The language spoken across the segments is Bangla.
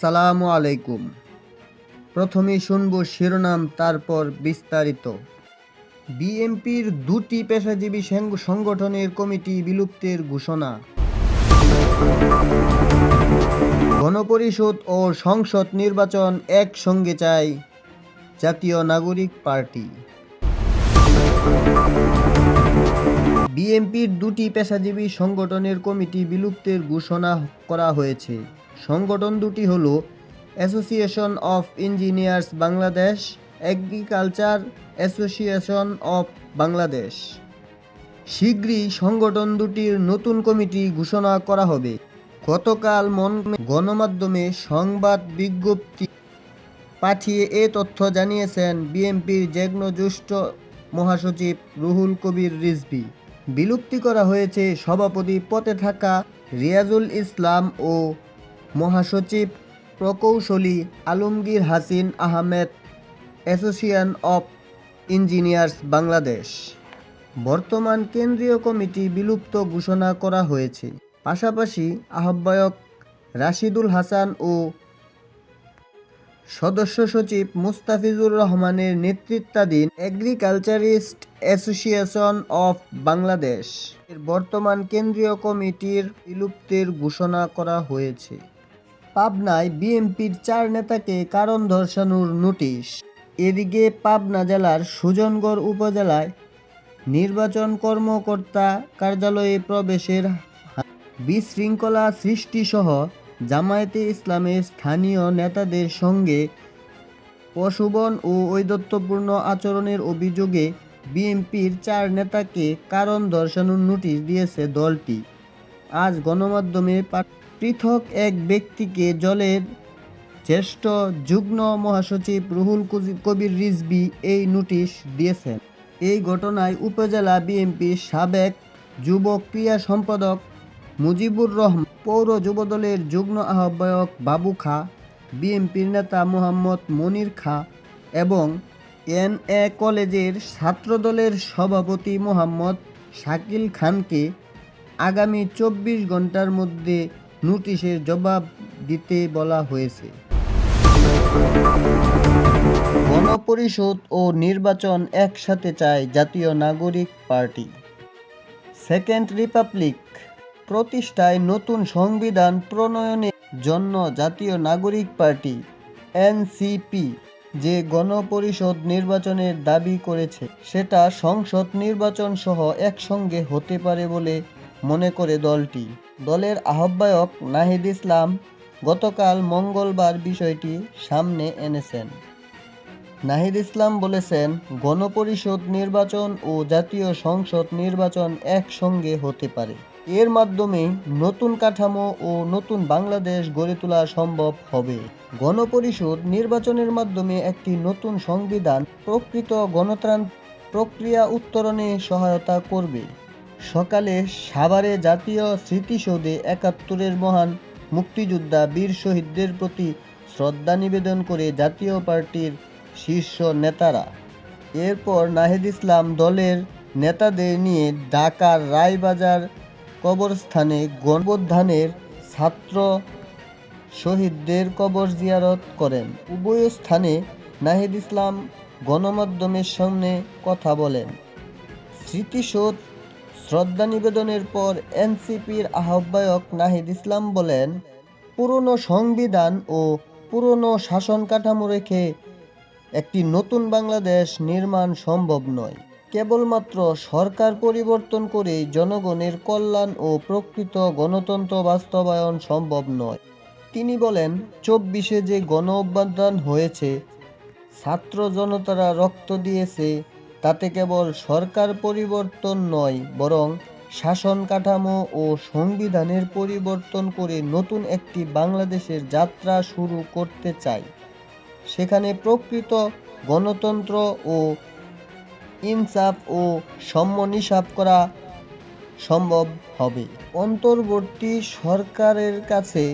আসসালামু আলাইকুম। প্রথমেই শুনব শিরোনাম, তারপর বিস্তারিত। বিএনপির দুটি পেশাজীবী সংগঠনের কমিটি বিলুপ্তির ঘোষণা। গণপরিষদ ও সংসদ নির্বাচন একসঙ্গে চায় জাতীয় নাগরিক পার্টি। বিএনপির দুটি পেশাজীবী সংগঠনের কমিটি বিলুপ্তির ঘোষণা করা হয়েছে। সংগঠন দুটি হল association of engineers Bangladesh, agriculture association of Bangladesh. শীঘ্রই সংগঠন দুটির নতুন কমিটি ঘোষণা করা হবে। গতকাল গণমাধ্যমে সংবাদ বিজ্ঞপ্তি পাঠিয়ে এ তথ্য জানিয়েছেন বিএনপির যুগ্ম জ্যেষ্ঠ মহাসচিব রুহুল কবির রিজভী। বিলুপ্তি করা হয়েছে সভাপতি পদে থাকা রিয়াজুল ইসলাম ও মহাসচিব প্রকৌশলী Alamgir Hasin Ahmed, association of engineers Bangladesh. বর্তমান কেন্দ্রীয় কমিটি বিলুপ্ত ঘোষণা করা হয়েছে। পাশাপাশি আহ্বায়ক রাশিদুল হাসান ও সদস্য সচিব মুস্তাফিজুর রহমানের নেতৃত্বাধীন এগ্রিকালচারিস্ট অ্যাসোসিয়েশন অফ বাংলাদেশ এর বর্তমান কেন্দ্রীয় কমিটির বিলুপ্তির ঘোষণা করা হয়েছে। পাবনায় বিএনপির 4 নেতাকে কারণ দর্শানোর নোটিশ। এদিকে পাবনা জেলার সুজনগড় উপজেলায় নির্বাচন কর্মকর্তা কার্যালয়ে প্রবেশের বিশৃঙ্খলা সৃষ্টিসহ জামায়াতে ইসলামের স্থানীয় নেতাদের সঙ্গে প্রশোভন ও ঔদ্ধত্যপূর্ণ আচরণের অভিযোগে বিএনপির 4 নেতাকে কারণ দর্শানোর নোটিশ দিয়েছে দলটি। আজ গণমাধ্যমে পৃথক এক ব্যক্তিকে দলের জ্যেষ্ঠ যুগ্ম মহাসচিব রুহুল কবির রিজভী এই নোটিশ দিয়েছেন। এই ঘটনায় উপজেলা বিএনপির সাবেক যুব ক্রীড়া সম্পাদক মুজিবুর রহমান, পৌর যুবদলের যুগ্ম আহ্বায়ক বাবু খা, বিএনপির নেতা মোহাম্মদ মনির খা এবং এনএ কলেজের ছাত্রদলের সভাপতি মোহাম্মদ শাকিল খানকে আগামী 24 ঘন্টার মধ্যে নোটিশের জবাব দিতে বলা হয়েছে। গণপরিষদ ও নির্বাচন একসাথে চায় জাতীয় নাগরিক পার্টি। সেকেন্ড রিপাবলিক প্রতিষ্ঠায় নতুন সংবিধান প্রণয়নের জন্য জাতীয় নাগরিক পার্টি এনসিপি যে গণপরিষদ নির্বাচনের দাবি করেছে, সেটা সংসদ নির্বাচন সহ একসঙ্গে হতে পারে বলে মনে করে দলটি। দলের আহ্বায়ক নাহিদ ইসলাম গতকাল মঙ্গলবার বিষয়টি সামনে এনেছেন। নাহিদ ইসলাম বলেছেন, গণপরিষদ নির্বাচন ও জাতীয় সংসদ নির্বাচন একসঙ্গে হতে পারে। এর মাধ্যমে নতুন কাঠামো ও নতুন বাংলাদেশ গড়ে তোলা সম্ভব হবে। গণপরিষদ নির্বাচনের মাধ্যমে একটি নতুন সংবিধান প্রকৃত গণতান্ত্রিক প্রক্রিয়া উত্তরণে সহায়তা করবে। সকালে সাভারে জাতীয় স্মৃতিসৌধে ৭১-এর মহান মুক্তিযোদ্ধা বীর শহীদদের প্রতি শ্রদ্ধা নিবেদন করে জাতীয় পার্টির শীর্ষ নেতারা। এরপর নাহিদ ইসলাম দলের নেতাদের নিয়ে ঢাকার রায়বাজার কবরস্থানে গণঅভ্যুত্থানের ছাত্র শহীদদের কবর জিয়ারত করেন। উভয় স্থানে নাহিদ ইসলাম গণমাধ্যমের সামনে কথা বলেন। স্মৃতিসৌধ শ্রদ্ধা নিবেদনের পর এনসিপির আহ্বায়ক নাহিদ ইসলাম বলেন, পুরনো সংবিধান ও পুরনো শাসন কাঠামো রেখে একটি নতুন বাংলাদেশ নির্মাণ সম্ভব নয়। কেবলমাত্র সরকার পরিবর্তন করেই জনগণের কল্যাণ ও প্রকৃত গণতন্ত্র বাস্তবায়ন সম্ভব নয়। তিনি বলেন, 24-এ যে গণ অভ্যুত্থান হয়েছে, ছাত্র জনতারা রক্ত দিয়েছে, তাতে কেবল সরকার পরিবর্তন নয়, বরং শাসন কাঠামো ও সংবিধানের পরিবর্তন করে নতুন একটি বাংলাদেশের যাত্রা শুরু করতে চাই। সেখানে প্রকৃত গণতন্ত্র ও ইনসাফ ও সমনিসাব করা সম্ভব হবে। অন্তর্বর্তী সরকারের কাছে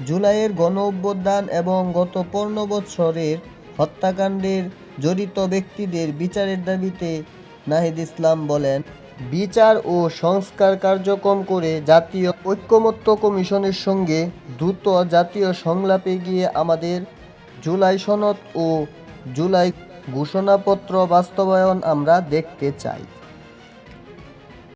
জুলাইয়ের গণঅভ্যুত্থান এবং গত 15 বছরের হত্যাকাণ্ডের জড়িত ব্যক্তিদের বিচারের দাবিতে নাহিদ ইসলাম বলেন, বিচার ও সংস্কার কার্যক্রম করে জাতীয় ঐকমত্য কমিশনের সঙ্গে দ্রুত জাতীয় সংলাপে গিয়ে আমাদের জুলাই সনদ ও জুলাই ঘোষণাপত্র বাস্তবায়ন আমরা দেখতে চাই।